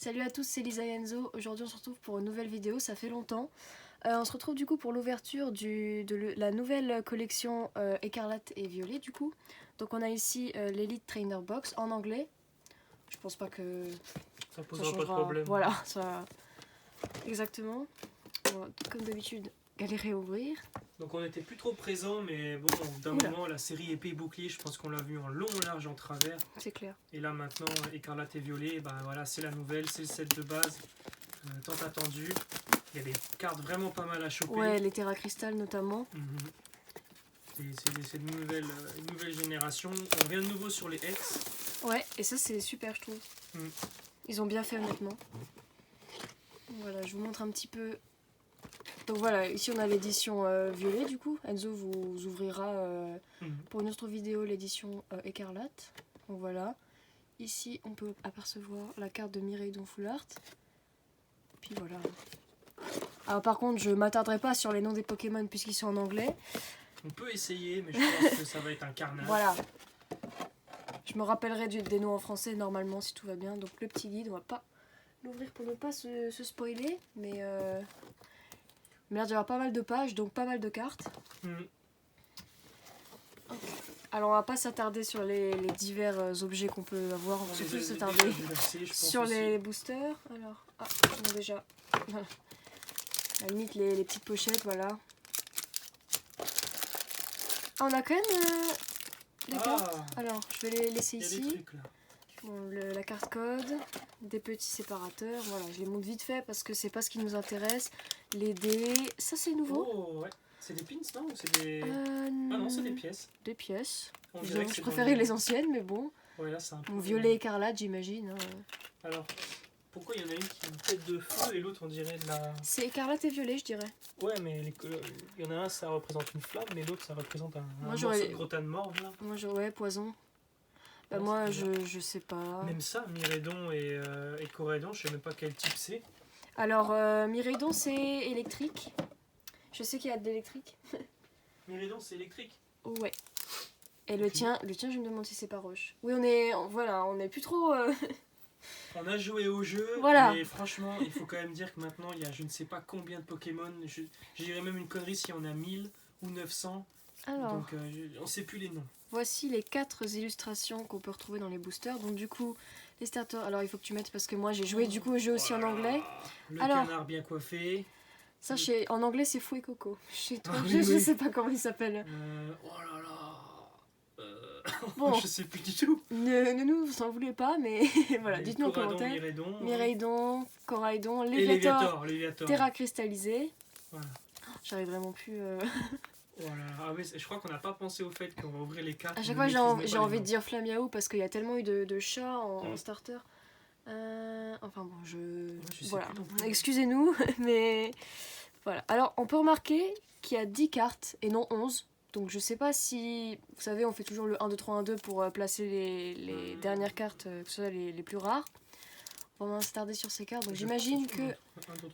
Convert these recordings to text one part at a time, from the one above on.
Salut à tous, c'est Lisa et Enzo. Aujourd'hui on se retrouve pour une nouvelle vidéo, ça fait longtemps. On se retrouve du coup pour l'ouverture de la nouvelle collection écarlate et violet du coup. Donc on a ici l'Elite Trainer Box en anglais. Je pense pas que ça posera pas de problème. Voilà, ça... Exactement. On va, comme d'habitude, galérer à ouvrir. Donc on n'était plus trop présents, mais bon, d'un moment, la série épée et bouclier, je pense qu'on l'a vu en long, large, en travers. C'est clair. Et là maintenant, écarlate et violet, bah voilà, c'est la nouvelle, c'est le set de base, tant attendu. Il y a des cartes vraiment pas mal à choper. Ouais, les Terra Crystal notamment. C'est une nouvelle génération. On revient de nouveau sur les X. Ouais, et ça c'est super je trouve. Ils ont bien fait honnêtement. Voilà, je vous montre un petit peu. Donc voilà, ici on a l'édition violet du coup. Enzo vous ouvrira pour une autre vidéo l'édition écarlate. Donc voilà. Ici on peut apercevoir la carte de Miraidon Full Art. Puis voilà. Alors par contre je m'attarderai pas sur les noms des Pokémon puisqu'ils sont en anglais. On peut essayer mais je pense que ça va être un carnage. Voilà. Je me rappellerai des noms en français normalement si tout va bien. Donc le petit guide, on va pas l'ouvrir pour ne pas se spoiler. Mais il a l'air d'y avoir pas mal de pages, donc pas mal de cartes. Okay. Alors on va pas s'attarder sur les divers objets qu'on peut avoir, on va surtout s'attarder sur les boosters. Alors, on a déjà voilà. À la limite les petites pochettes, voilà. Ah, on a quand même des cartes. Alors je vais les laisser ici. Bon, la carte code, des petits séparateurs, voilà, je les montre vite fait parce que c'est pas ce qui nous intéresse. Les dés, ça c'est nouveau. Oh ouais, c'est des pins non? C'est des... Ah non, c'est des pièces. Des pièces. Je préférais les anciennes, mais bon. Ouais, là, c'est un peu... violet écarlate, j'imagine. Hein. Alors, pourquoi il y en a une qui a une tête de feu et l'autre on dirait de la... C'est écarlate et violet, je dirais. Ouais, mais il y en a un, ça représente une flamme, mais l'autre, ça représente un morceau de Grotan morve, là. Moi, j'aurais poison. Bah, moi, je sais pas. Même ça, Miraidon et Coraidon, je sais même pas quel type c'est. Alors, Miraidon, c'est électrique. Je sais qu'il y a de l'électrique. Miraidon, c'est électrique? Ouais. Et le tien, je me demande si c'est pas roche. Oui, on est plus trop... On a joué au jeu, voilà. Mais franchement, il faut quand même dire que maintenant, il y a je ne sais pas combien de Pokémon. Je dirais même une connerie si on a 1000 ou 900. Alors, donc, on ne sait plus les noms. Voici les 4 illustrations qu'on peut retrouver dans les boosters. Donc du coup, les starters... Alors il faut que tu mettes parce que moi j'ai joué du coup au jeu aussi en anglais. Le canard bien coiffé. Ça, en anglais, c'est Fou et Coco. Je sais pas comment il s'appelle. Oh là là. Bon, je sais plus du tout. Ne nous en voulez pas, mais voilà, dites-nous en commentaire. Miraidon, Coraidon, Léviator, Terra cristallisé. Voilà. J'arrive vraiment plus... Voilà. Ah oui, je crois qu'on n'a pas pensé au fait qu'on va ouvrir les cartes. À chaque fois, j'ai envie de dire Flamiaou parce qu'il y a tellement eu de chats en starter. Enfin bon, voilà. Excusez-nous, mais voilà. Alors, on peut remarquer qu'il y a 10 cartes et non 11. Donc, je sais pas si... Vous savez, on fait toujours le 1, 2, 3, 1, 2 pour placer les dernières cartes, que ce soit les plus rares. On va s'attarder sur ces cartes. Donc, j'imagine que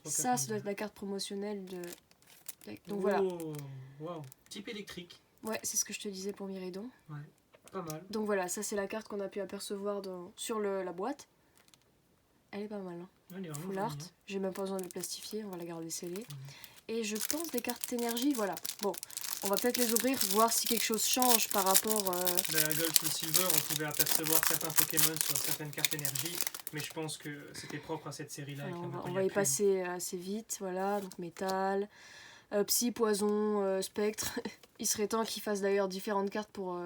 ça doit être la carte promotionnelle de... Donc voilà. Wow. Type électrique. Ouais, c'est ce que je te disais pour Miraidon. Ouais, pas mal. Donc voilà, ça c'est la carte qu'on a pu apercevoir sur la boîte. Elle est pas mal. Hein. Elle est vraiment Full art. J'ai même pas besoin de les plastifier, on va la garder scellée. Et je pense des cartes énergie, voilà. Bon, on va peut-être les ouvrir, voir si quelque chose change par rapport... La Gold Soul Silver, on pouvait apercevoir certains Pokémon sur certaines cartes énergie. Mais je pense que c'était propre à cette série-là. On va y passer assez vite, voilà. Donc métal... Psy, poison, spectre. Il serait temps qu'ils fassent d'ailleurs différentes cartes pour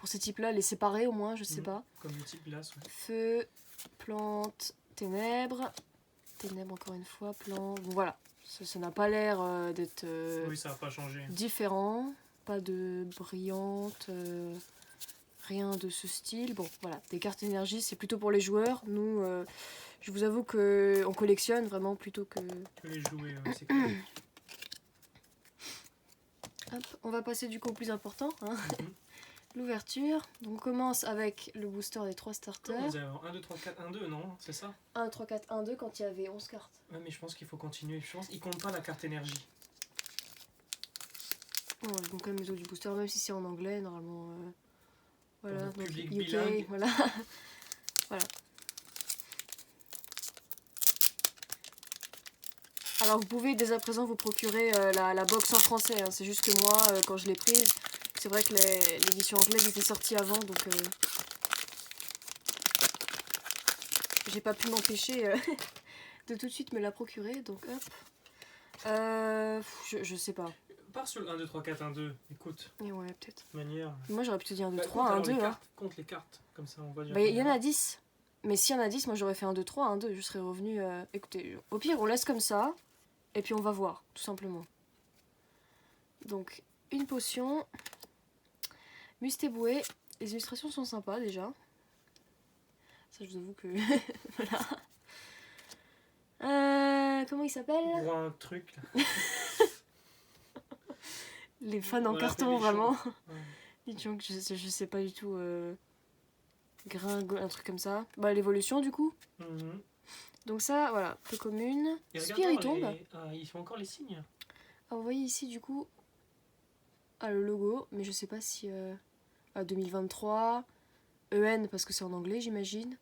ces types-là, les séparer au moins, je sais pas. Comme le type glace. Ouais. Feu, plante, ténèbres. Ténèbres encore une fois, plante. Bon voilà, ça n'a pas l'air d'être oui, ça n'a pas changé. Différent. Pas de brillante, rien de ce style. Bon voilà, des cartes énergie, c'est plutôt pour les joueurs. Nous, je vous avoue qu'on collectionne vraiment plutôt que les jouer, c'est clair. Hop, on va passer du coup au plus important, hein. L'ouverture. Donc on commence avec le booster des 3 starters. Nous avons 1, 2, 3, 4, 1, 2, non? C'est ça? 1, 3, 4, 1, 2 quand il y avait 11 cartes. Ouais, mais je pense qu'il faut continuer. Je pense qu'il compte pas la carte énergie. Bon, donc quand même les autres du booster, même si c'est en anglais, normalement... voilà, donc public UK, bilingue. voilà. Voilà. Alors vous pouvez dès à présent vous procurer la box en français, hein. C'est juste que moi, quand je l'ai prise, c'est vrai que l'édition anglaise était sortie avant, donc j'ai pas pu m'empêcher de tout de suite me la procurer, donc hop. Je sais pas. Pars sur le 1, 2, 3, 4, 1, 2, écoute. Et ouais, peut-être. Manière. Moi j'aurais plutôt dit 1, 2, Bah, 3, 1, 2. Hein. Compte les cartes, comme ça on voit déjà. Bah, il y en a 10. Mais s'il y en a 10, moi j'aurais fait 1, 2, 3, 1, 2. Je serais revenu. Écoutez, au pire, on laisse comme ça. Et puis on va voir, tout simplement. Donc, une potion. Mustéboué. Les illustrations sont sympas déjà. Ça, je vous avoue que. Voilà. Comment il s'appelle? Un truc là. Les fans en carton, vraiment. Ouais. Dites-donc, je sais pas du tout. Gringo, un truc comme ça. Bah, l'évolution du coup. Donc, ça, voilà. Peu commune. Spiritombe. Ils font encore les signes. Ah, vous voyez ici du coup. Ah, le logo. Mais je sais pas si. 2023. EN parce que c'est en anglais, j'imagine.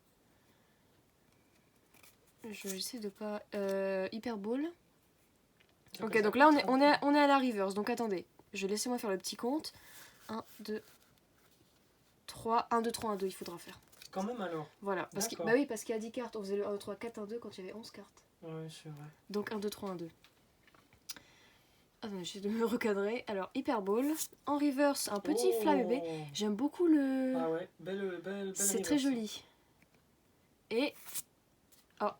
Je essaie de pas. Hyperball. Ok, donc là on est à la reverse. Donc attendez, laissez-moi faire le petit compte. 1, 2, 3. 1, 2, 3, 1, 2, il faudra faire. Quand même alors. Voilà, parce qu'il y a 10 cartes. On faisait le 1, 2, 3, 4, 1, 2 quand il y avait 11 cartes. Ouais, c'est vrai. Donc 1, 2, 3, 1, 2. Attendez, j'essaie de me recadrer. Alors, Hyperball. En reverse, un petit Flabébé. J'aime beaucoup le. Ah ouais, belle c'est très joli. Et. Oh,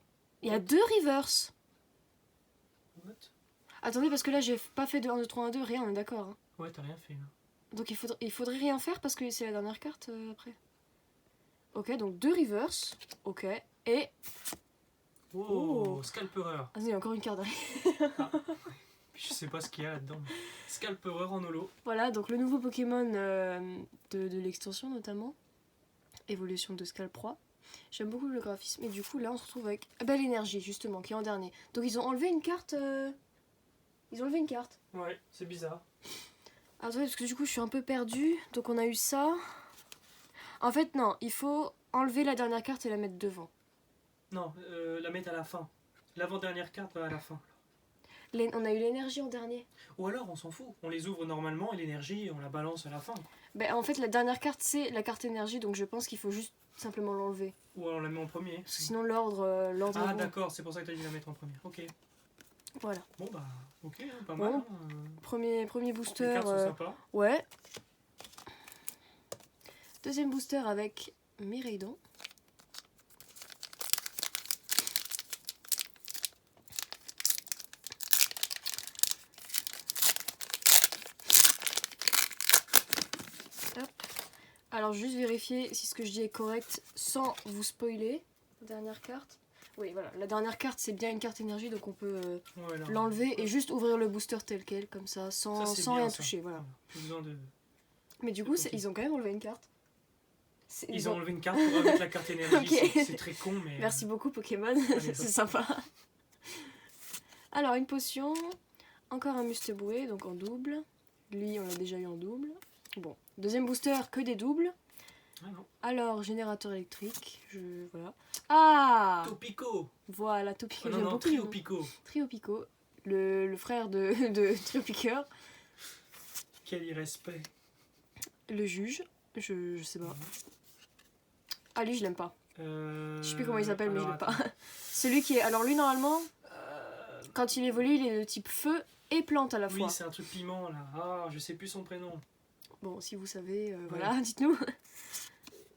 il y a 2 reverse. What? Attendez, parce que là, j'ai pas fait de 1, 2, 3, 1, 2, rien, on est d'accord. Hein. Ouais, t'as rien fait là. Donc il faudrait rien faire parce que c'est la dernière carte après. Ok, donc 2 reverse. Ok, et. Oh, Scalpereur. Ah, il y a encore une carte derrière. Ah. Je sais pas ce qu'il y a là-dedans. Scalpereur en holo. Voilà, donc le nouveau Pokémon de l'extension notamment. Évolution de Scalproie. J'aime beaucoup le graphisme. Et du coup, là, on se retrouve avec Belle Énergie, justement, qui est en dernier. Donc ils ont enlevé une carte. Ils ont enlevé une carte. Ouais, c'est bizarre. Attendez, parce que du coup, je suis un peu perdue. Donc on a eu ça. En fait, non, il faut enlever la dernière carte et la mettre devant. Non, la mettre à la fin. L'avant-dernière carte va à la fin. On a eu l'énergie en dernier. Ou alors, on s'en fout. On les ouvre normalement et l'énergie, on la balance à la fin. Ben, en fait, la dernière carte, c'est la carte énergie. Donc je pense qu'il faut juste simplement l'enlever. Ou alors on la met en premier. Parce que sinon, l'ordre Ah, est bon. d'accord, c'est pour ça que tu as dit la mettre en premier. Ok. Voilà. Bon, bah, ok, hein, pas mal. Hein. Premier booster. Les cartes sont sympas. Ouais. Deuxième booster avec Miraidon. Hop. Alors juste vérifier si ce que je dis est correct sans vous spoiler. Dernière carte. Oui, voilà. La dernière carte, c'est bien une carte énergie, donc on peut l'enlever et juste ouvrir le booster tel quel, comme ça, sans rien toucher. Voilà. Plus besoin de... Mais du coup, ils ont quand même enlevé une carte. Ils ont enlevé une carte pour remettre la carte énergie. Okay. C'est très con, mais... Merci beaucoup, Pokémon. C'est sympa. Alors, une potion. Encore un Mustéboué, donc en double. Lui, on l'a déjà eu en double. Bon, deuxième booster, que des doubles. Ah non. Alors, générateur électrique. Voilà. Ah, Topico. Voilà, Topico. Oh, non, Triopico. Triopico. Le frère de Triopiqueur. Quel irrespect. Le juge. Je sais pas. Ah, lui, je l'aime pas. Je sais plus comment il s'appelle, mais je l'aime pas. Celui qui est... Alors, lui, normalement, quand il évolue, il est de type feu et plante à la fois. Oui, c'est un truc piment, là. Ah, je sais plus son prénom. Bon, si vous savez, voilà, dites-nous.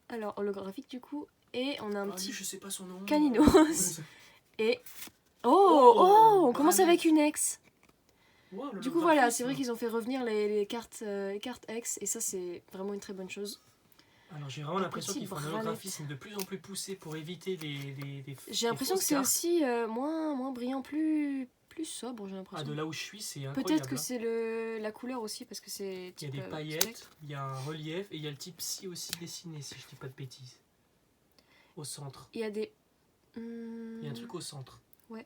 Alors, holographique, du coup. Et on a un petit... je sais pas son nom. Caninos. Et... Oh, on commence avec une ex. Wow, du coup, voilà, c'est vrai qu'ils ont fait revenir les cartes ex. Et ça, c'est vraiment une très bonne chose. Alors, j'ai vraiment l'impression qu'ils font un holographisme de plus en plus poussé pour éviter des j'ai l'impression que c'est aussi moins brillant, plus sobre, j'ai l'impression. Ah, de là où je suis, c'est incroyable. Peut-être que c'est la couleur aussi, parce que c'est... Il y a des paillettes, il y a un relief, et il y a le type si aussi dessiné, si je dis pas de bêtises. Au centre. Il y a des... Il y a un truc au centre. Ouais.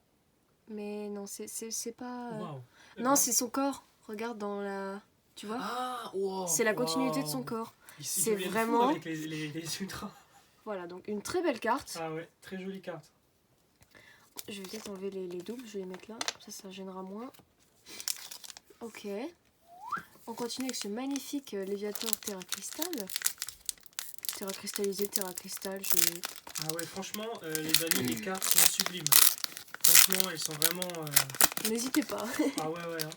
Mais non, c'est pas... Wow. Non, c'est son corps. Regarde dans la... Tu vois? Ah, wow, c'est la continuité de son corps. C'est vraiment... avec les ultras. Voilà, donc une très belle carte. Ah ouais, très jolie carte. Je vais peut-être enlever les doubles, je vais les mettre là, ça gênera moins. Ok. On continue avec ce magnifique Léviator Terra Cristal. Terra cristallisé, Terra cristal, Ah ouais, franchement, les amis, les cartes sont sublimes. Franchement, elles sont vraiment... N'hésitez pas. Ah ouais. Hein.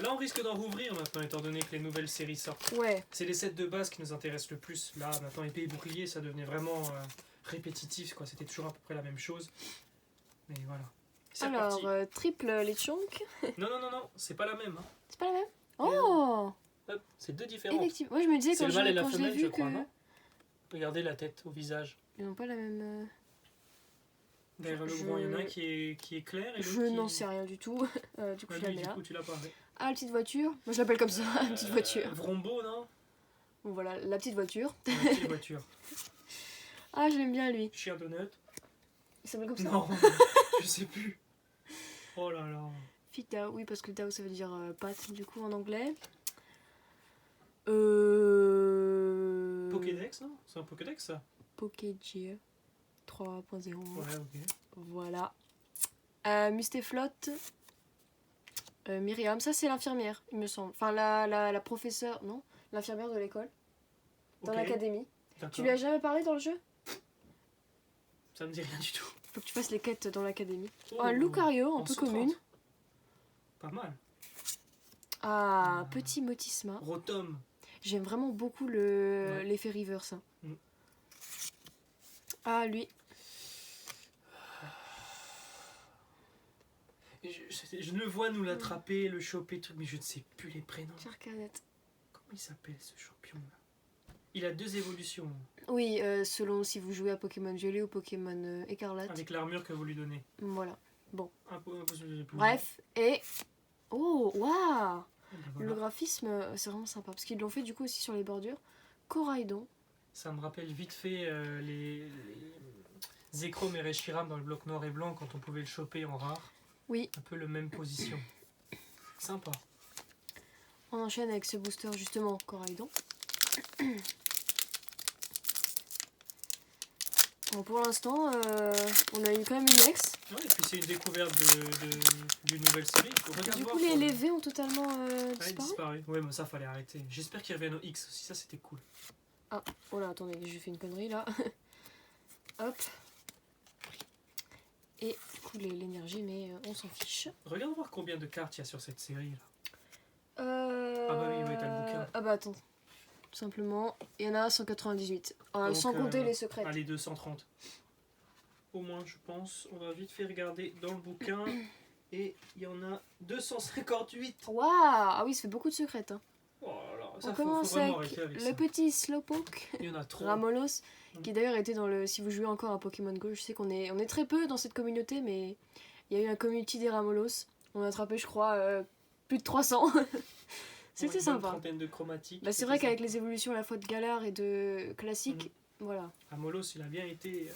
Là, on risque d'en rouvrir maintenant, étant donné que les nouvelles séries sortent. Ouais. C'est les sets de base qui nous intéressent le plus. Là, maintenant, épée et bouclier, ça devenait vraiment répétitif, quoi. C'était toujours à peu près la même chose. Mais voilà. Alors, triple Lechonk. Non, c'est pas la même. Hein. C'est pas la même? Oh! Hop, c'est deux différents. Effectivement. Ouais, je me disais c'est quand le mâle et la je l'ai femelle, vu je crois, que... non? Regardez la tête au visage. Ils n'ont pas la même... Derrière le grand, il y en a un qui est clair et l'autre Je n'en sais rien du tout. Du coup, je la mets là. tu l'as pas. Ah, la petite voiture. Moi, je l'appelle comme ça, la petite voiture. Vrombo, non? Bon, voilà, la petite voiture. La petite voiture. Ah, je l'aime bien, lui. Chien donut. Il s'appelle comme ça? Non, je sais plus. Oh là là. Fitao, oui, parce que Tao, ça veut dire pâte, du coup, en anglais. Pokédex, non? C'est un Pokédex, ça? Pokégear 3.0. Ouais, ok. Voilà. Mustéflotte. Myriam, ça c'est l'infirmière, il me semble. Enfin, la professeure, non? L'infirmière de l'école. Dans l'académie. Tu lui as jamais parlé dans le jeu? Ça me dit rien du tout. Faut que tu fasses les quêtes dans l'académie. Un Lucario, un peu commune. Pas mal. Ah, petit Motisma. Rotom. J'aime vraiment beaucoup l'effet reverse. Mm. Ah, lui. Je le vois nous l'attraper, le choper, truc, mais je ne sais plus les prénoms. Charcadet. Comment il s'appelle ce champion là? Il a 2 évolutions. Oui, selon si vous jouez à Pokémon Violet ou Pokémon Écarlate. Avec l'armure que vous lui donnez. Voilà. Bon. Plus bref, et... Oh, waouh! Voilà. Le graphisme, c'est vraiment sympa. Parce qu'ils l'ont fait du coup aussi sur les bordures. Coraidon. Ça me rappelle vite fait les Zekrom et Reshiram dans le bloc noir et blanc quand on pouvait le choper en rare. Oui. Un peu le même position. Sympa. On enchaîne avec ce booster justement, Coraidon. Bon, pour l'instant, on a eu quand même une ex. Ouais, et puis c'est une découverte d'une nouvelle série. Du coup, les V ont totalement disparu. Ouais, mais ça fallait arrêter. J'espère qu'ils reviennent au X aussi, ça c'était cool. Ah, oh là, attendez, j'ai fait une connerie là. Hop. Et du coup, l'énergie, mais on s'en fiche. Regarde voir combien de cartes il y a sur cette série là. Ah bah oui, t'as le bouquin. Ah bah attends. Tout simplement, il y en a 198. Donc, sans compter les secrets. Allez, 230. Au moins, je pense. On va vite fait regarder dans le bouquin. Et il y en a 258. Waouh! Ah oui, ça fait beaucoup de secrets. Hein. Oh là là, ça on faut commence vraiment avec arrêter avec le ça. petit Slowpoke. Il y en a trop. Ramolos, qui d'ailleurs était dans le... Si vous jouez encore à Pokémon Go, je sais qu'on est très peu dans cette communauté, mais il y a eu un community des Ramolos. On a attrapé, je crois, plus de 300. C'était sympa. Une trentaine de chromatiques. Bah, c'est vrai qu'avec les évolutions à la fois de Galar et de classique, voilà. Ramolos, il a bien été...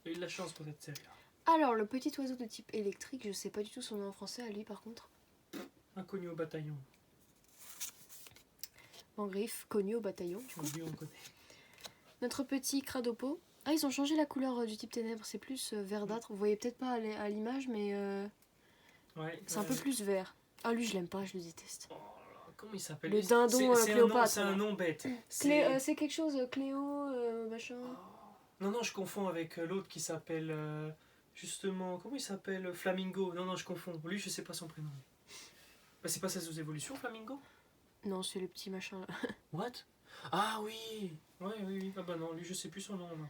il a eu de la chance pour cette série-là. Alors, le petit oiseau de type électrique, je sais pas du tout son nom en français à lui par contre. Inconnu au bataillon. En griffe, connu au bataillon. Du coup. Lui, on connaît. Notre petit Cradopo. Ah, ils ont changé la couleur du type ténèbres, c'est plus verdâtre. Vous voyez peut-être pas à l'image, mais c'est un peu plus vert. Ah, lui, je l'aime pas, je le déteste. Oh là, comment il s'appelle? Le dindon Cléopâtre. C'est un nom bête. C'est quelque chose, Cléo, machin. Oh. Non, je confonds avec l'autre qui s'appelle... justement, comment il s'appelle? Flamingo. Non, je confonds. Lui, je sais pas son prénom. Bah, c'est pas sa sous-évolution, Flamingo? Non, c'est le petit machin là. What? Ah oui. Oui. Ah bah non, lui, je sais plus son nom. Là.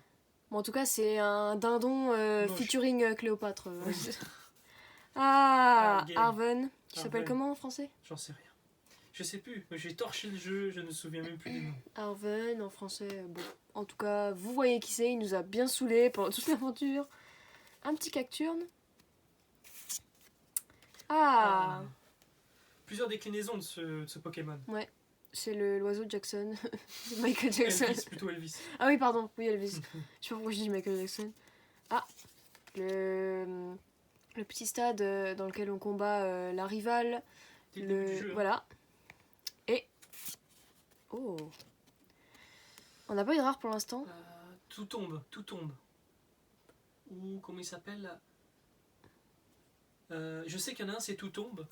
Bon, en tout cas, c'est un dindon featuring Cléopâtre. Oui. Arven. Qui s'appelle comment en français? J'en sais rien. Je sais plus. J'ai torché le jeu, je ne me souviens même plus des noms. Arven, en français, bon. En tout cas, vous voyez qui c'est, il nous a bien saoulés pendant toute l'aventure. Un petit Cacturne. Plusieurs déclinaisons de ce Pokémon. Ouais, c'est l'oiseau de Jackson. Michael Jackson. Elvis, plutôt Elvis. Ah oui, pardon, oui, Elvis. Je sais pas pourquoi je dis Michael Jackson. Ah, le petit stade dans lequel on combat la rivale. Du jeu. Voilà. Et... Oh. On n'a pas eu de rare pour l'instant. Tout tombe. Ouh. ou comment il s'appelle là je sais qu'il y en a un, c'est Tout tombe.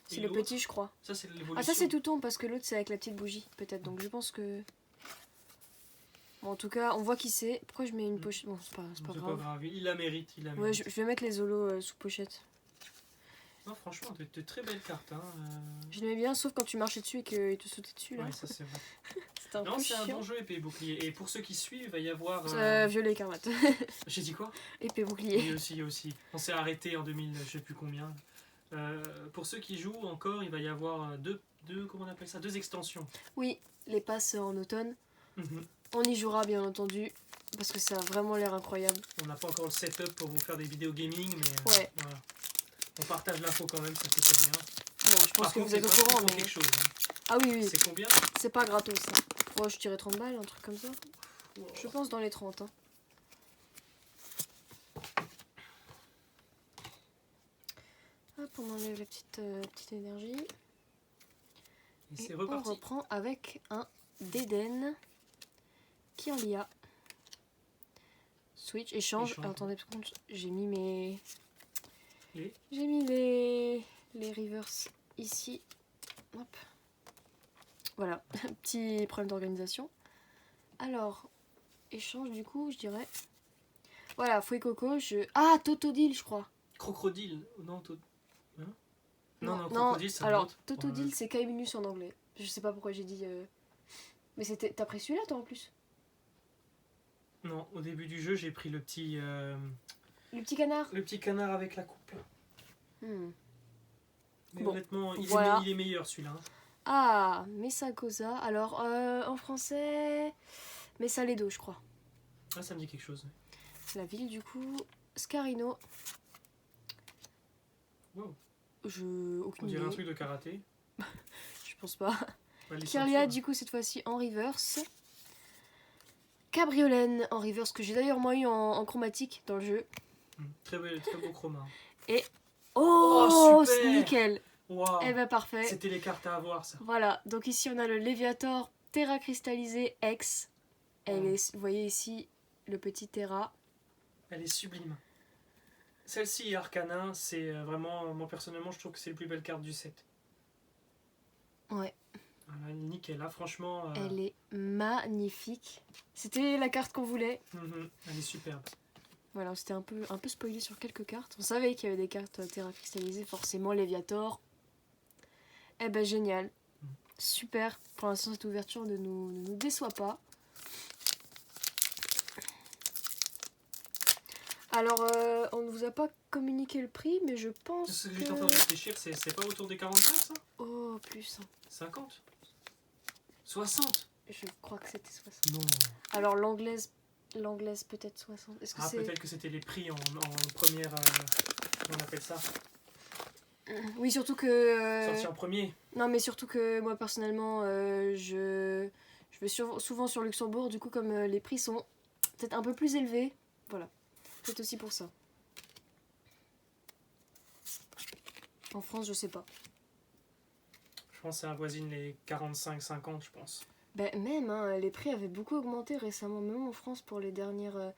C'est le petit, je crois. Ça, c'est l'évolution. Ah, ça, c'est Tout tombe, parce que l'autre, c'est avec la petite bougie, peut-être. Donc, je pense que... Bon, en tout cas, on voit qui c'est. Pourquoi je mets une pochette? Bon, c'est pas grave. Il la mérite. Ouais, je vais mettre les holos sous pochette. Non, franchement, de très belles cartes. Hein. Je l'aimais bien, sauf quand tu marchais dessus et qu'il te sautait dessus. Là. Ouais, ça, c'est vrai. Non, c'est un bon jeu, épée et bouclier. Et pour ceux qui suivent, il va y avoir... Violet écarlate. J'ai dit quoi? Épée bouclier. Oui, aussi. On s'est arrêté en 2000, je sais plus combien. Pour ceux qui jouent encore, il va y avoir comment on appelle ça, 2 extensions. Oui, les passes en automne. Mm-hmm. On y jouera bien entendu, parce que ça a vraiment l'air incroyable. On n'a pas encore le setup pour vous faire des vidéos gaming, mais ouais. Voilà. On partage l'info quand même, ça fait très bien. Bon, je pense que vous êtes au courant, mais... quelque chose, hein. Ah oui. C'est combien? C'est pas gratos, ça. Oh, je tirais 30 balles, un truc comme ça. Wow. Je pense dans les 30. Hein. Hop, on enlève la petite énergie. Et c'est reparti. On reprend avec un d'Eden. Kirlia. Switch, échange. Alors, attendez, par contre, j'ai mis mes... J'ai mis les reverse ici. Hop. Voilà, petit problème d'organisation. Alors, échange du coup, je dirais. Voilà, Fouet Coco, Ah, Totodile, je crois. Crocodile, non, hein non, Crocodile, c'est alors, Totodile, c'est Kaiminus en anglais. Je sais pas pourquoi j'ai dit... Mais c'était... T'as pris celui-là, toi, en plus? Non, au début du jeu, j'ai pris le petit... Le petit canard? Le petit canard avec la coupe. Mais bon, honnêtement, il est meilleur, celui-là. Hein. Ah, Messagosa. Alors, en français... Messaledo, je crois. Ah, ça me dit quelque chose. La ville, du coup... Scarino. Wow. Aucune On dirait idée. un truc de karaté. Je pense pas. Kirlia, du coup, cette fois-ci en reverse. Cabriolène en reverse, que j'ai d'ailleurs moi eu en chromatique dans le jeu. Très beau chroma. Et... Oh, super, nickel. Wow. Eh ben parfait. C'était les cartes à avoir, ça. Voilà, donc ici on a le Léviator Terra cristallisé X. Vous voyez ici le petit Terra. Elle est sublime. Celle-ci et Arcana, c'est vraiment, moi personnellement, je trouve que c'est les plus belles cartes du set. Ouais. Voilà, nickel, là franchement... Elle est magnifique. C'était la carte qu'on voulait. Elle est superbe. Voilà, on s'était un peu spoilé sur quelques cartes. On savait qu'il y avait des cartes Terra cristallisées, forcément Léviator. Eh ben génial. Super. Pour l'instant, cette ouverture ne nous déçoit pas. Alors, on ne vous a pas communiqué le prix, mais je pense Ce que j'étais en train de réfléchir, c'est pas autour des 45, ça? Oh, plus. 50? 60? Je crois que c'était 60. Non. Alors, l'anglaise peut-être 60. Est-ce que c'est... peut-être que c'était les prix en première... comment on appelle ça? Oui, surtout que... Sorti en premier. Non, mais surtout que moi, personnellement, je vais souvent sur Luxembourg. Du coup, comme les prix sont peut-être un peu plus élevés. Voilà. C'est aussi pour ça. En France, je sais pas. Je pense que ça avoisine les 45-50, je pense. Ben, même, hein, les prix avaient beaucoup augmenté récemment, même en France pour les dernières...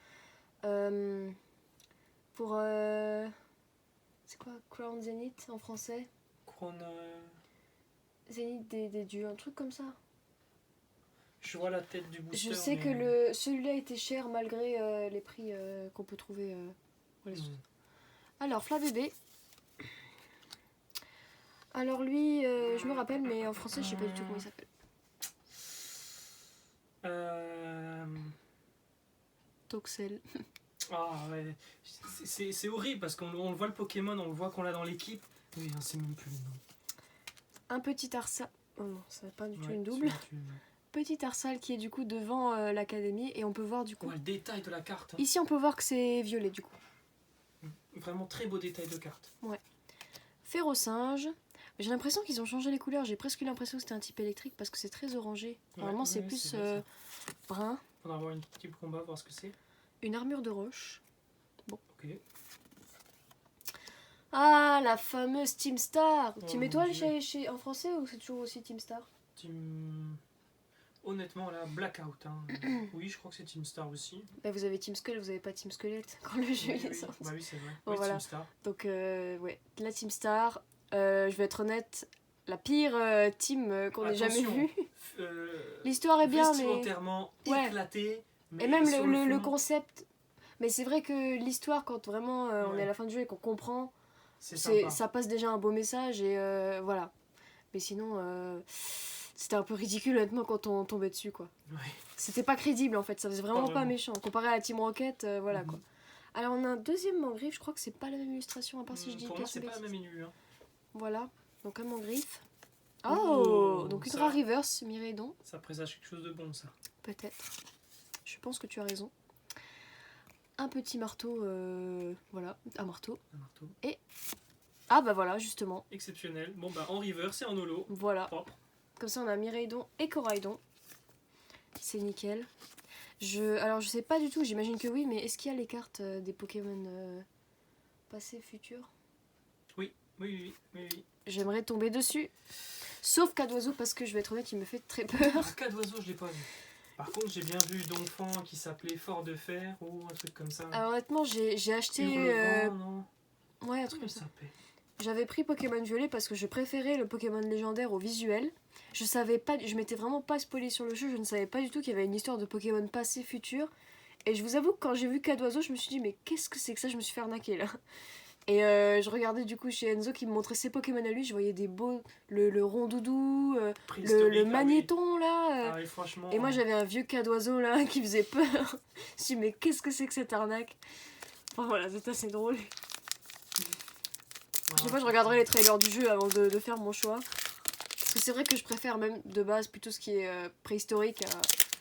c'est quoi? Crown Zenith en français? Crown... Zenith des dieux, un truc comme ça. Je vois la tête du booster. Je sais que celui-là était cher malgré les prix qu'on peut trouver. Alors, Fla Bébé. Alors lui, je me rappelle, mais en français, je sais pas du tout comment il s'appelle. Toxel. Ah ouais, c'est horrible parce qu'on voit le Pokémon, on le voit qu'on l'a dans l'équipe. Oui, on sait même plus le nom. Un petit Arsal. Oh non, ça n'est pas du tout une double. Petit Arsal qui est du coup devant l'académie et on peut voir du coup... le détail de la carte. Hein. Ici on peut voir que c'est violet du coup. Vraiment très beau détail de carte. Ouais. Férocinge. J'ai l'impression qu'ils ont changé les couleurs. J'ai presque l'impression que c'était un type électrique parce que c'est très orangé. Normalement c'est plus brun. On va avoir une petite combat, voir ce que c'est. Une armure de roche. Bon. Ok. Ah, la fameuse Team Star. Team Étoile en français ou c'est toujours aussi Team Star? Honnêtement, là, Blackout. Hein. Oui, je crois que c'est Team Star aussi. Bah, vous avez Team Skull, vous avez pas Team Squelette quand le jeu Oui, est oui. sorti. Bah oui, c'est vrai. Bon, Oui, voilà. Team Star. Donc, ouais, la Team Star, je vais être honnête, la pire team qu'on ait jamais Attention, vue. euh, L'histoire est bien, mais. vestimentairement Ouais. éclaté. Mais Et même sur le fond, concept. Mais c'est vrai que l'histoire, quand vraiment on est à la fin du jeu et qu'on comprend, c'est sympa. ça passe déjà un beau message et voilà. Mais sinon, c'était un peu ridicule honnêtement quand on tombait dessus quoi. Ouais. C'était pas crédible en fait, ça faisait vraiment Pas pas vraiment. méchant. Comparé à la Team Rocket, voilà Mhm. quoi. Alors on a un deuxième Mangriffe, je crois que c'est pas la même illustration, à part si je dis Pour moi, peut-être c'est une pas la bêtise. même élu. Hein. Voilà, donc un Mangriffe. Oh, Oh, donc une ça. rare reverse, Mireidon, Ça présage quelque chose de bon, ça. peut-être. Je pense que tu as raison. Un petit marteau, voilà, un marteau. Un marteau. Ah bah voilà, justement, Exceptionnel. Bon, bah, en reverse et en holo. voilà. Propre. Comme ça on a Mireidon et Coraidon. C'est nickel. Alors je sais pas du tout, j'imagine que oui, mais est-ce qu'il y a les cartes des Pokémon passés, futurs? Oui, oui, oui, oui. J'aimerais tomber dessus. Sauf Cadoiseau parce que je vais être honnête, il me fait très peur. Un cas d'oiseau, je l'ai pas vu. Par contre, j'ai bien vu Donphan qui s'appelait Fort de Fer ou un truc comme ça. Alors honnêtement, j'ai acheté... Hurlevent, non. Ouais, un Comment truc comme il ça. s'appelait? J'avais pris Pokémon Violet parce que je préférais le Pokémon légendaire au visuel. Je savais pas, je m'étais vraiment pas spoilé sur le jeu, je ne savais pas du tout qu'il y avait une histoire de Pokémon passé, futur. Et je vous avoue que quand j'ai vu Cadoiseau, je me suis dit mais qu'est-ce que c'est que ça, je me suis fait arnaquer là. Et je regardais du coup chez Enzo qui me montrait ses Pokémon à lui, je voyais des beaux, le rondoudou, Préhistorique, le ah oui. magnéton là. Ah oui, franchement. Et moi j'avais un vieux Cadoiseau là qui faisait peur. Je me suis dit mais qu'est-ce que c'est que cette arnaque. Enfin voilà, c'est assez drôle. Je sais pas, je regarderai les trailers du jeu avant de faire mon choix. Parce que c'est vrai que je préfère même de base plutôt ce qui est préhistorique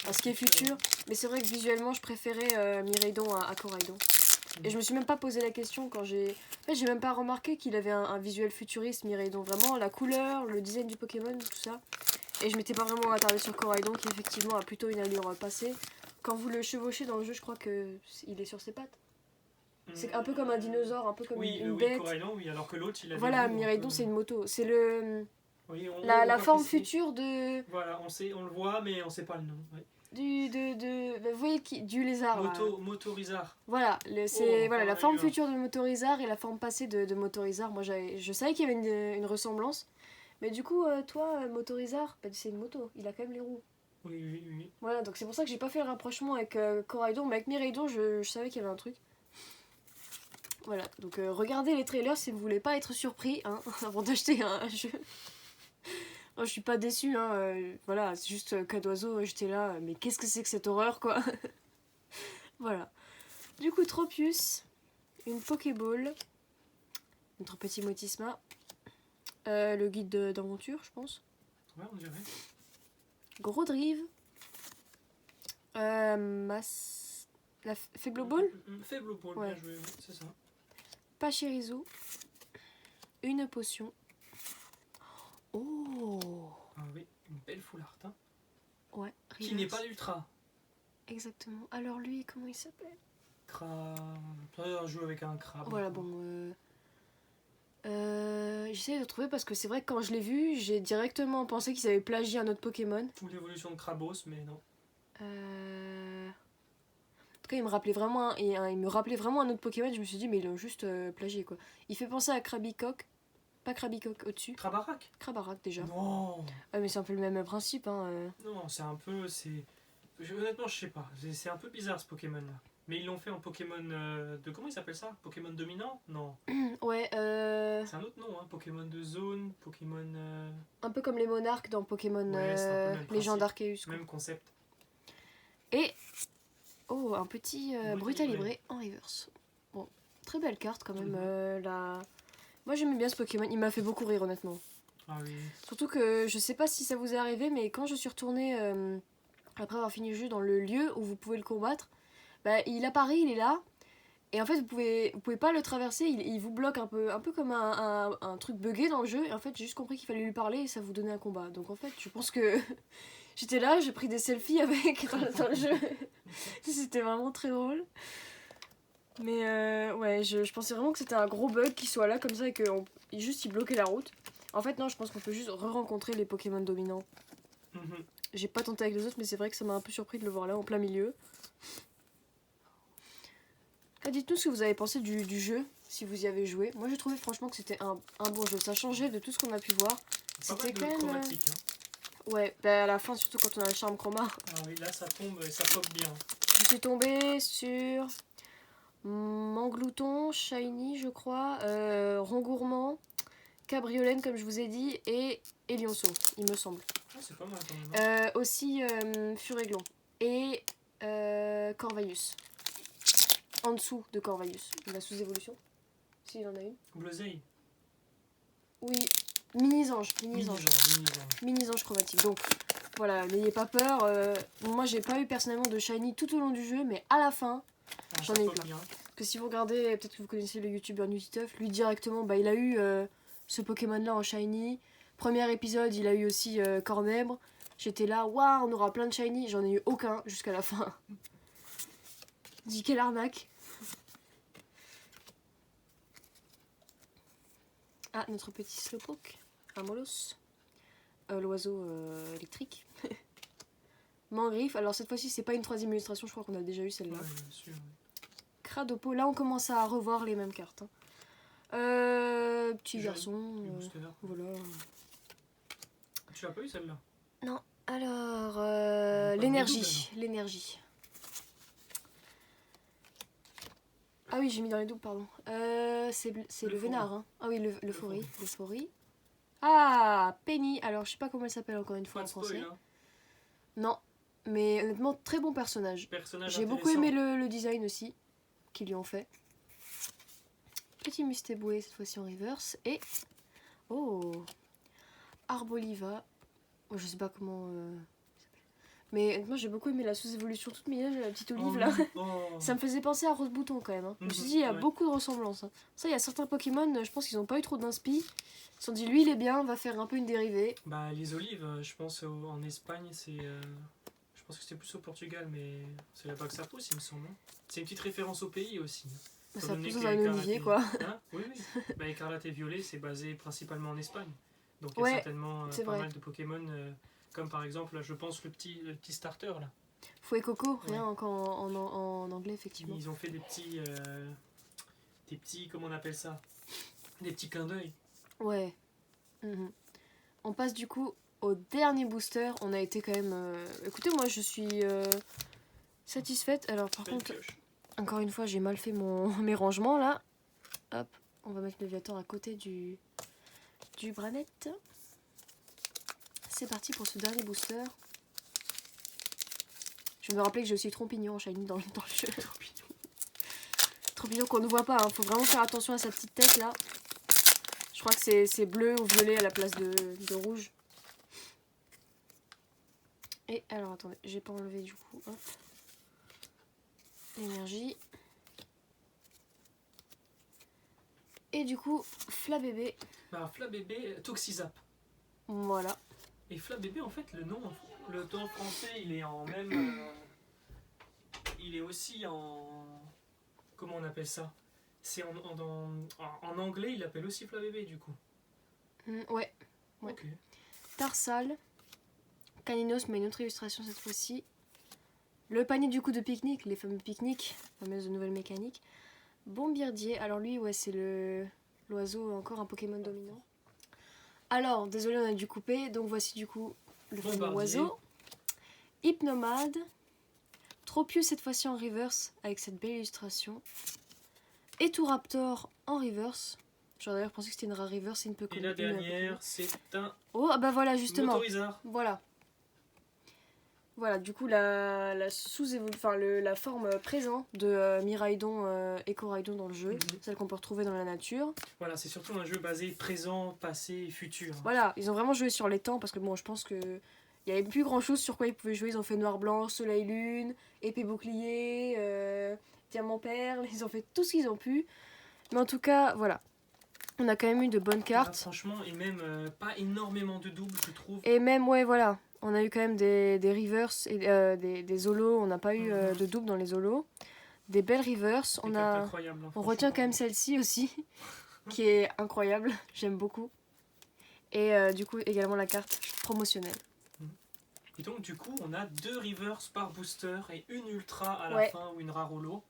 à ce qui est futur. Mais c'est vrai que visuellement je préférais Mireidon à Coraidon. Et je me suis même pas posé la question quand j'ai... En fait j'ai même pas remarqué qu'il avait un visuel futuriste Mireidon. Vraiment la couleur, le design du Pokémon, tout ça. Et je m'étais pas vraiment attardée sur Coraidon qui effectivement a plutôt une allure passée. Quand vous le chevauchez dans le jeu, je crois que il est sur ses pattes. C'est un peu comme un dinosaure, un peu comme oui, une oui, bête. Coraidon, oui, alors que l'autre il avait. Voilà, des roues un Mireidon peu. c'est une moto. C'est le Oui, la voit forme que c'est- future de Voilà, on le voit, mais on sait pas le nom. Ouais. vous voyez du lézard là. Motorizar. Voilà, Oh, voilà la pas forme mal, future de Motorizar et la forme passée de Motorizar. Moi je savais qu'il y avait une ressemblance. Mais du coup, toi, Motorizar, bah, c'est une moto, il a quand même les roues. Oui, oui, oui. Voilà, donc c'est pour ça que j'ai pas fait le rapprochement avec Coraidon, mais avec Mireidon, je savais qu'il y avait un truc. Voilà, donc regardez les trailers si vous voulez pas être surpris hein, avant d'acheter un jeu. Moi, je suis pas déçue, hein, voilà, c'est juste Cadoiseau, j'étais là, mais qu'est-ce que c'est que cette horreur, quoi. Voilà. Du coup, Tropius, une Pokéball, notre petit Motisma, le guide d'aventure, je pense. Ouais, on dirait. Gros Drive, la Faible Ball, Faible ball, Ouais. bien joué, oui, c'est ça. Pachirisu, une potion. Oh Ah oui, une belle full art. Hein. Ouais, Qui n'est reverse. pas l'ultra. Exactement. Alors lui, comment il s'appelle? On joue avec un crabe. Voilà, bon. J'essaie de trouver parce que c'est vrai que quand je l'ai vu, j'ai directement pensé qu'ils avaient plagié un autre Pokémon. Ou l'évolution de Krabos, mais non. En tout cas, il me rappelait vraiment un autre Pokémon. Je me suis dit, mais ils l'ont juste plagié quoi. Il fait penser à Krabicock. Pas Krabicock au-dessus. Krabarak. Krabarak déjà. Non. Ouais, mais c'est un peu le même principe. Hein. Non, c'est un peu. Honnêtement, je sais pas. C'est un peu bizarre ce Pokémon là. Mais ils l'ont fait en Pokémon de. Comment ils s'appellent ça? Pokémon dominant? Non. Ouais, C'est un autre nom, hein. Pokémon de zone, Pokémon. un peu comme les monarques dans Pokémon Ouais, c'est un peu le même Légende principe. Arceus. Quoi. Même concept. Et. Oh, un petit Brutalibré. Brutalibré en reverse. Bon, très belle carte quand même. Mhm. Moi j'aimais bien ce Pokémon, il m'a fait beaucoup rire honnêtement. Ah oui. Surtout que je sais pas si ça vous est arrivé, mais quand je suis retournée après avoir fini le jeu dans le lieu où vous pouvez le combattre, bah, il apparaît, il est là. Et en fait, vous pouvez pas le traverser, il vous bloque un peu comme un truc buggé dans le jeu. Et en fait, j'ai juste compris qu'il fallait lui parler et ça vous donnait un combat. Donc en fait, je pense que j'étais là, j'ai pris des selfies avec dans le jeu. C'était vraiment très drôle. Mais ouais, je pensais vraiment que c'était un gros bug qu'il soit là comme ça et qu'il bloquait la route. En fait, non, je pense qu'on peut juste re-rencontrer les Pokémon dominants. Mhm. J'ai pas tenté avec les autres, mais c'est vrai que ça m'a un peu surpris de le voir là, en plein milieu. Dites-nous ce que vous avez pensé du jeu, si vous y avez joué. Moi j'ai trouvé franchement que c'était un bon jeu. Ça changeait de tout ce qu'on a pu voir. C'était quand même chromatique. Ouais, bah à la fin, surtout quand on a le charme chroma. Ah oui, là ça tombe et ça pop bien. Je suis tombée sur Manglouton, Shiny, je crois, Rongourmand, Cabriolène, comme je vous ai dit, et Lionceau, il me semble. Ah, c'est pas mal quand même. Aussi Furéglon et Corvalius. En dessous de Corvalius, la sous-évolution. S'il en a une. Bleuzeil. Oui, Mini-Ange. Mini-Ange chromatique. Donc voilà, n'ayez pas peur. Moi j'ai pas eu personnellement de Shiny tout au long du jeu, mais à la fin, j'en ai eu plein. Bien. Que si vous regardez, peut-être que vous connaissez le youtubeur Nutituff, lui directement, bah, il a eu ce Pokémon là en Shiny. Premier épisode, il a eu aussi Cornèbre. J'étais là, waouh, on aura plein de Shiny. J'en ai eu aucun jusqu'à la fin. Dis quelle arnaque. Ah, notre petit Slowpoke, un Molos, l'oiseau électrique. Mangriffe, alors cette fois-ci c'est pas une troisième illustration, je crois qu'on a déjà eu celle-là. Ouais, bien sûr. Cradopo, là on commence à revoir les mêmes cartes. Hein. Petit garçon, voilà. Tu l'as pas eu celle-là? Non, alors l'énergie. Ah oui, j'ai mis dans les doubles, pardon. C'est le Vénard. Hein. Ah oui, le Faury. Ah, Penny. Alors, je sais pas comment elle s'appelle encore une fois en français. Spoil, hein. Non, mais honnêtement, très bon personnage. J'ai beaucoup aimé le design aussi qu'ils lui ont fait. Petit Mustéboué, cette fois-ci en reverse. Et... oh, Arboliva. Oh, je sais pas comment... Mais moi j'ai beaucoup aimé la sous-évolution toute mignonne, la petite olive là. Ça me faisait penser à Rose Bouton quand même. Hein. Je me suis dit, il y a beaucoup de ressemblances. Hein. Ça, il y a certains Pokémon, je pense qu'ils n'ont pas eu trop d'inspi. Ils se sont dit, lui il est bien, on va faire un peu une dérivée. Bah, les olives, je pense en Espagne, c'est. Je pense que c'était plus au Portugal, mais c'est là-bas que ça pousse, il me semble. C'est une petite référence au pays aussi. Ça pousse dans un olivier quoi. Hein, oui. Bah, Écarlate et Violet, c'est basé principalement en Espagne. Donc il y a certainement pas mal de Pokémon. Comme par exemple, je pense, le petit starter là. Fouet Coco, rien en anglais effectivement. Ils ont fait des petits, comment on appelle ça? Des petits clins d'œil. Ouais. On passe du coup au dernier booster. On a été quand même... Écoutez, moi je suis satisfaite. Alors par contre, encore une fois, j'ai mal fait mes rangements là. Hop, on va mettre le Viator à côté du Branette. C'est parti pour ce dernier booster. Je me rappelais que j'ai aussi Trompignon en Shiny dans le jeu. Trompignon qu'on ne voit pas, hein. Faut vraiment faire attention à sa petite tête là. Je crois que c'est bleu ou violet à la place de rouge. Et alors attendez, j'ai pas enlevé du coup. Hop. L'énergie. Et du coup, Flabébé. Bah, Flabébé, Toxizap. Voilà. Et Flabébé, en fait, le nom français, il est en même... il est aussi en... Comment on appelle ça? C'est en anglais, il l'appelle aussi Flabébé, du coup. Ouais. Ok. Tarsal. Caninos, mais une autre illustration cette fois-ci. Le panier du coup de pique-nique, les fameux pique-niques, fameuses nouvelles mécaniques. Bombirdier, alors lui, ouais, c'est l'oiseau, encore un Pokémon dominant. Alors, désolé, on a dû couper, donc voici du coup le fameux oiseau. Hypnomade. Tropius cette fois-ci en reverse, avec cette belle illustration. Eturaptor en reverse. J'aurais d'ailleurs pensé que c'était une rare reverse et une peu cool. Et la dernière, c'est un... oh, bah voilà, justement. Motorizard. Voilà. Voilà, du coup, la forme présente de Miraidon et Coraidon dans le jeu, celle qu'on peut retrouver dans la nature. Voilà, c'est surtout un jeu basé présent, passé et futur. Voilà, ils ont vraiment joué sur les temps parce que bon, je pense que il y avait plus grand chose sur quoi ils pouvaient jouer. Ils ont fait noir-blanc, soleil-lune, épée bouclier, diamant-perle, ils ont fait tout ce qu'ils ont pu. Mais en tout cas, voilà. On a quand même eu de bonnes cartes. Là, franchement, et même pas énormément de doubles, je trouve. Et même, ouais, voilà. On a eu quand même des reverse et des holos. On n'a pas eu de double dans les holos. Des belles reverse. On retient quand même celle-ci aussi, qui est incroyable. J'aime beaucoup. Et du coup, également la carte promotionnelle. Et donc du coup on a 2 reverse par booster et une ultra à la Ouais. fin ou une rare holo.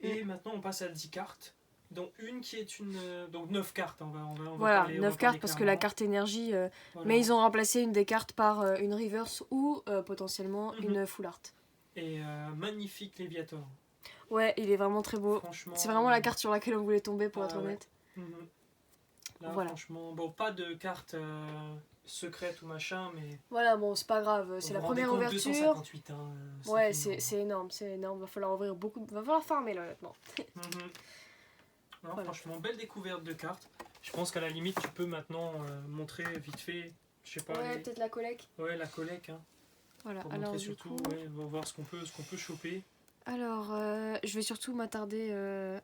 Et maintenant on passe à 10 cartes, dont une qui est une... donc 9 cartes, on va Voilà, parler, 9 cartes parce que la carte énergie... Voilà. Mais ils ont remplacé une des cartes par une reverse ou potentiellement Mhm. une full art. Et magnifique Léviator. Ouais, il est vraiment très beau. Franchement... C'est vraiment la carte sur laquelle on voulait tomber pour être ouais. honnête. Mhm. Là Voilà. franchement, bon pas de carte secrète ou machin, mais... Voilà, bon, c'est pas grave, c'est la première ouverture. 258, hein, Ouais, c'est énorme, c'est énorme. Va falloir ouvrir beaucoup, va falloir farmer là honnêtement. Mhm. Non, Voilà. franchement, belle découverte de cartes. Je pense qu'à la limite, tu peux maintenant montrer vite fait, je sais pas, Ouais, peut-être la collecte. ouais, la collecte, hein, Voilà, pour alors montrer du surtout, coup... ouais, on va voir ce qu'on peut choper. Alors, je vais surtout m'attarder...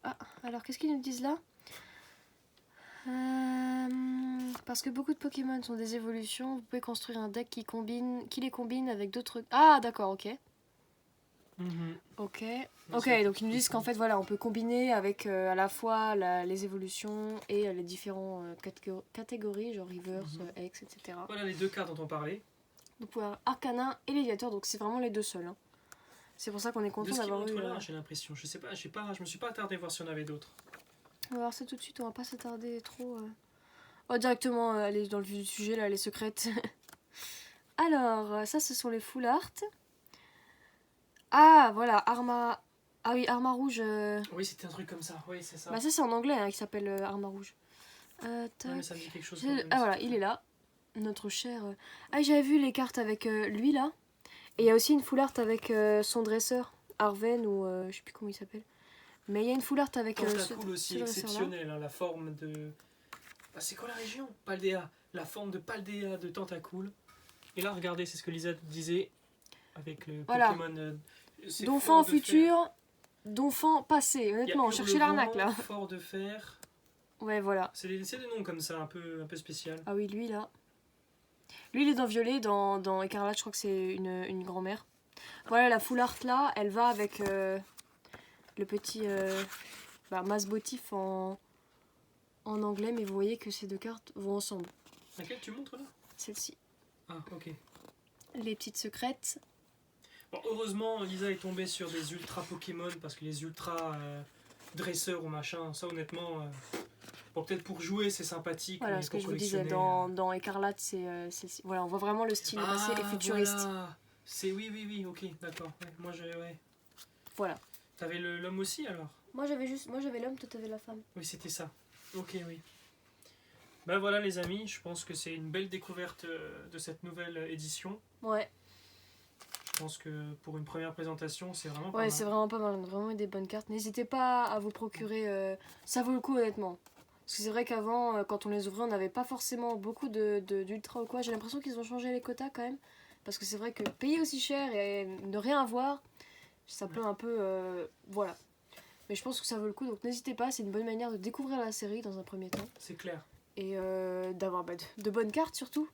Ah, alors qu'est-ce qu'ils nous disent là? Parce que beaucoup de Pokémon sont des évolutions, vous pouvez construire un deck qui les combine avec d'autres... Ah, d'accord, ok. Mhm. Ok, Ouais, ok, c'est donc ils nous disent qu'en fait, voilà, on peut combiner avec à la fois les évolutions et les différentes catégories, genre Reverse, Mhm. X, etc. Voilà les 2 cartes dont on parlait. Donc, pour Arcanin et Léviator, donc c'est vraiment les deux seuls. Hein. C'est pour ça qu'on est De content ce qu'ils d'avoir eu... montrent là, j'ai l'impression. Je sais pas, je me suis pas attardé voir si on avait d'autres. On va voir ça tout de suite, on va pas s'attarder trop... On va directement aller dans le vif du sujet, là, les secrètes. Alors, ça, ce sont les full art. Ah, voilà, Arma... Ah oui, Arma Rouge. Oui, c'était un truc comme ça, oui, c'est ça. Bah ça, c'est en anglais, hein, qui s'appelle Arma Rouge. Ouais, Tac. mais ça me dit quelque chose. Quand même, Ah voilà, il est là. Notre cher... Ah, j'avais vu les cartes avec lui, là. Et il y a aussi une full art avec son dresseur, Arven, ou je sais plus comment il s'appelle. Mais il y a une full art avec Tentacool aussi ce dresseur-là. exceptionnel, hein, la forme de... Ah, c'est quoi la région? Paldea. La forme de Paldea de Tentacool. Et là, regardez, c'est ce que Lisa disait avec le Voilà. Pokémon. Donphan futur, Donphan passé. Honnêtement, on cherchait l'arnaque, là. Fort de fer. Ouais, voilà. C'est des noms comme ça, un peu spécial. Ah oui, lui, là. Lui, il est dans Violet, dans Écarlate, je crois que c'est une grand-mère. Voilà, la full art, là, elle va avec le petit masse motif en anglais, mais vous voyez que ces deux cartes vont ensemble. Laquelle tu montres là? Celle-ci. Ah, ok. Les petites secrètes. Bon, heureusement, Lisa est tombée sur des ultra Pokémon parce que les ultra dresseurs ou machin, ça honnêtement, bon, peut-être pour jouer c'est sympathique. Voilà mais ce que pour je vous disais, collectionner, dans Écarlate, c'est celle-ci. Voilà, on voit vraiment le style assez et futuriste. Voilà. C'est oui, ok, d'accord. Ouais, moi ouais. Voilà. T'avais l'homme aussi alors? Moi j'avais l'homme, toi t'avais la femme. Oui, c'était ça. Ok, oui. Ben voilà les amis, je pense que c'est une belle découverte de cette nouvelle édition. Ouais. Je pense que pour une première présentation, c'est vraiment pas Ouais, mal. c'est vraiment pas mal, on a vraiment eu des bonnes cartes. N'hésitez pas à vous procurer, ça vaut le coup honnêtement. Parce que c'est vrai qu'avant, quand on les ouvrait, on n'avait pas forcément beaucoup d'ultra ou quoi. J'ai l'impression qu'ils ont changé les quotas quand même. Parce que c'est vrai que payer aussi cher et ne rien avoir, ça peut un peu... voilà. Mais je pense que ça vaut le coup, donc n'hésitez pas, c'est une bonne manière de découvrir la série dans un premier temps. C'est clair. Et d'avoir de bonnes cartes surtout.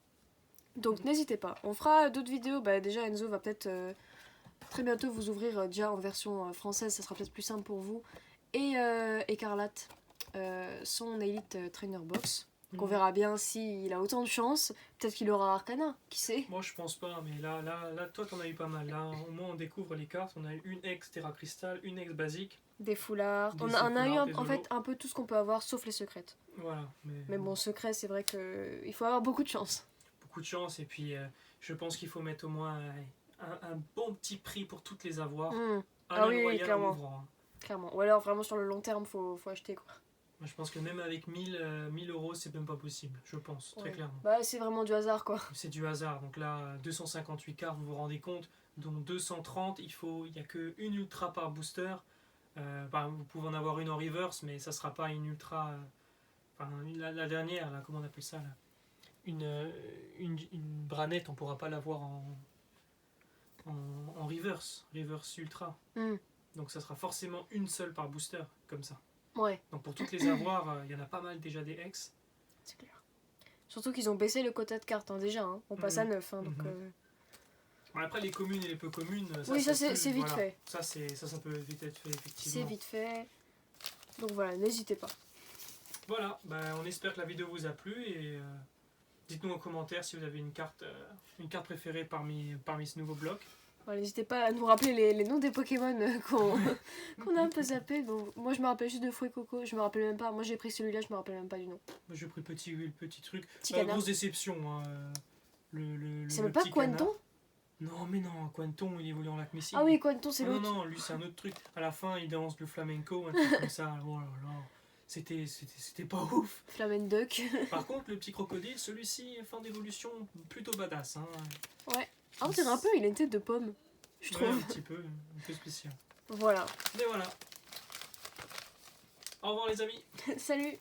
Donc n'hésitez pas. On fera d'autres vidéos. Déjà Enzo va peut-être très bientôt vous ouvrir déjà en version française. Ça sera peut-être plus simple pour vous. Et Écarlate, son Elite Trainer Box. Donc on verra bien s'il a autant de chance. Peut-être qu'il aura Arcana, qui sait. Moi je pense pas, mais là toi t'en as eu pas mal. Là au moins on découvre les cartes. On a eu une ex Terra Crystal, une ex basique. Des foulards. Des On a eu foulards, en fait un peu tout ce qu'on peut avoir sauf les secrètes. Voilà. Mais bon, secret, c'est vrai qu'il faut avoir beaucoup de chance. Beaucoup de chance et puis je pense qu'il faut mettre au moins un bon petit prix pour toutes les avoir. Ah oui, Royal clairement. en ouvrant, hein. Clairement. Ou alors vraiment sur le long terme, faut acheter quoi. Moi, je pense que même avec 1000 euros, c'est même pas possible, je pense, très clairement. Bah, c'est vraiment du hasard quoi. C'est du hasard. Donc là, 258 cartes, vous vous rendez compte, dont 230, il n'y a qu'une ultra par booster. Vous pouvez en avoir une en reverse, mais ça sera pas une ultra. La dernière, là, comment on appelle ça là, une branette, on pourra pas l'avoir en reverse ultra. Donc ça sera forcément une seule par booster, comme ça. Ouais. Donc pour toutes les avoir, il y en a pas mal déjà des ex. C'est clair. Surtout qu'ils ont baissé le quota de cartes déjà. Hein. On passe à 9. Hein, donc, Après les communes et les peu communes, ça c'est vite fait. Ça peut vite être fait effectivement. C'est vite fait. Donc voilà, n'hésitez pas. Voilà, on espère que la vidéo vous a plu et Dites-nous en commentaire si vous avez une carte préférée parmi ce nouveau bloc. Voilà, n'hésitez pas à nous rappeler les noms des Pokémon qu'on a un peu zappé. Bon, moi je me rappelle juste de Fouet Coco, je me rappelle même pas. Moi j'ai pris celui-là, je me rappelle même pas du nom. Moi j'ai pris petit truc. Petit canard. Grosse déception. Hein, ça veut pas Quanton? Non mais non, Quanton il évolue en lac Messi. Ah oui, Quanton c'est l'autre. Non, lui c'est un autre truc. À la fin il danse le flamenco, un truc comme ça. Oh là là. C'était pas ouf. Flamenduck. Par contre, le petit crocodile, celui-ci, fin d'évolution, plutôt badass. Hein. Ouais. Ah, on dirait un peu, il a une tête de pomme, je trouve. Ouais, un peu spécial. Voilà. Mais voilà. Au revoir les amis. Salut.